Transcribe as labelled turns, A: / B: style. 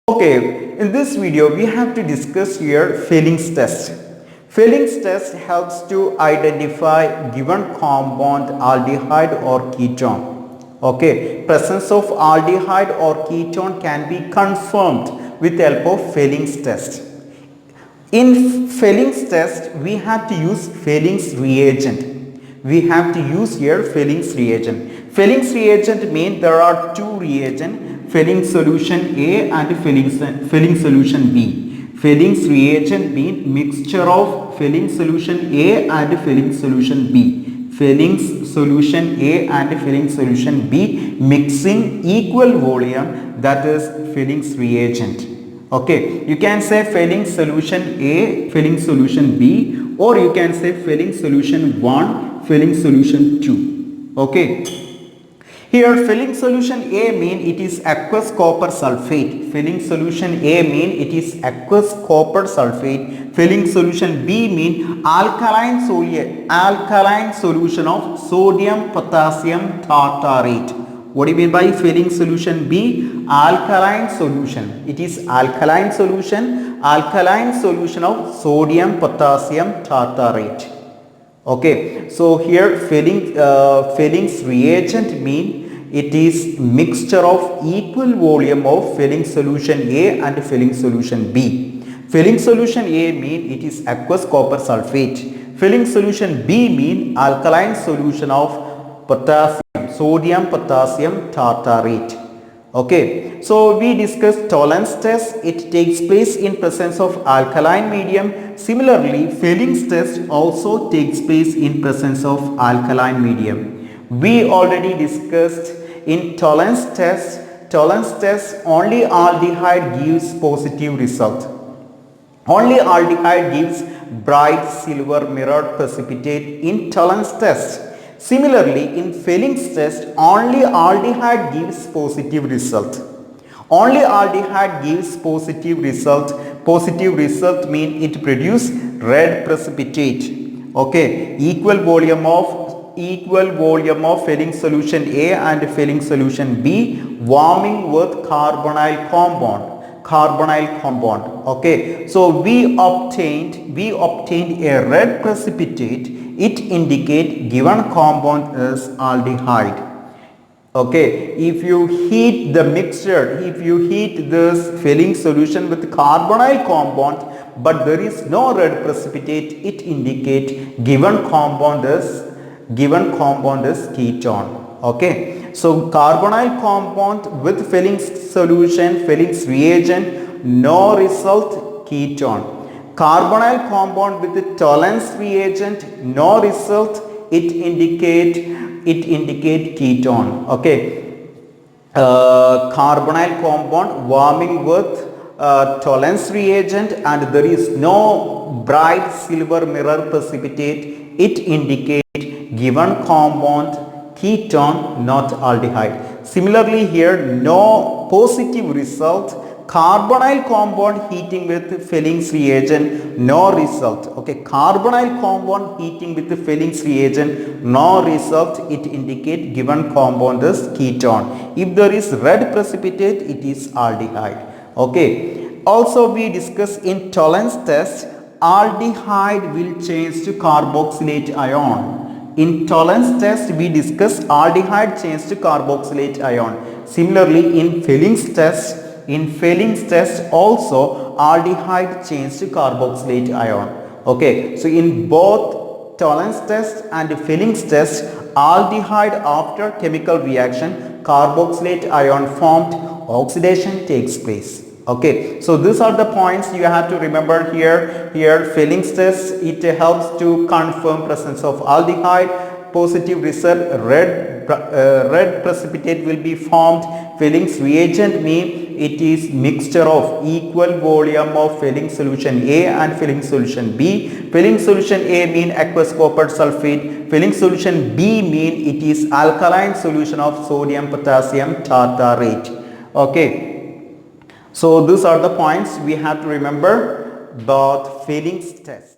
A: Okay, in this video we have to discuss here Fehling test. Fehling test helps to identify given compound aldehyde or ketone. Okay, presence of aldehyde or ketone can be confirmed with the help of Fehling test. In Fehling's test, we have to use Fehling's reagent. We have to use here Fehling's reagent. Fehling's reagent means there are two reagents, Fehling solution A and Fehling solution B. Fehling's reagent means mixture of Fehling solution A and Fehling solution B. Fehling's solution A and Fehling solution B mixing equal volume, that is Fehling's reagent. Okay, you can say Fehling solution A, Fehling solution B, or you can say Fehling solution 1, Fehling solution 2. Okay, here Fehling solution A mean it is aqueous copper sulfate. Fehling solution A mean it is aqueous copper sulfate. Fehling solution B mean alkaline solution of sodium potassium tartarate. What do you mean by Fehling solution B? Alkaline solution. It is alkaline solution of sodium potassium tartarate. Okay, so here Fehling's reagent mean it is mixture of equal volume of Fehling solution A and Fehling solution B. Fehling solution A mean it is aqueous copper sulfate. Fehling solution B mean alkaline solution of sodium potassium tartarate. Okay, so we discussed tolerance test. It takes place in presence of alkaline medium. Similarly, Fehling's test also takes place in presence of alkaline medium. We already discussed in tolerance test only aldehyde gives positive result. Only aldehyde gives bright silver mirrored precipitate in tolerance test. Similarly, in Fehling's test, only aldehyde gives positive result. Only aldehyde gives positive result. Positive result means it produces red precipitate. Okay, equal volume of Fehling solution A and Fehling solution B warming with carbonyl compound. Okay, so we obtained a red precipitate. It indicate given compound is aldehyde. Okay, if you heat the mixture, if you heat this Fehling solution with carbonyl compound but there is no red precipitate, it indicate given compound is ketone. Okay, so carbonyl compound with Fehling's solution, Fehling's reagent, no result, ketone. Carbonyl compound with the tolerance reagent, no result, it indicate ketone. Okay, carbonyl compound warming with tolerance reagent and there is no bright silver mirror precipitate, it indicate given compound ketone, not aldehyde. Similarly here, no positive result, carbonyl compound heating with Fehling's reagent, no result. Okay, carbonyl compound heating with Fehling's reagent, no result, it indicate given compound is ketone. If there is red precipitate, it is aldehyde. Okay, also we discuss in tolerance test, aldehyde will change to carboxylate ion. In tolerance test, we discuss aldehyde change to carboxylate ion. Similarly, in Fehling's test also aldehyde change to carboxylate ion. Okay, so in both tolerance test and Fehling's test, aldehyde after chemical reaction, carboxylate ion formed, oxidation takes place. Okay, so these are the points you have to remember here. Fehling's test, it helps to confirm presence of aldehyde. Positive result, red precipitate will be formed. Fehling's reagent mean it is mixture of equal volume of Fehling solution A and Fehling solution B. Fehling solution A mean aqueous copper sulfate. Fehling solution B mean it is alkaline solution of sodium potassium tartarate. Okay. So these are the points we have to remember about Fehling's test.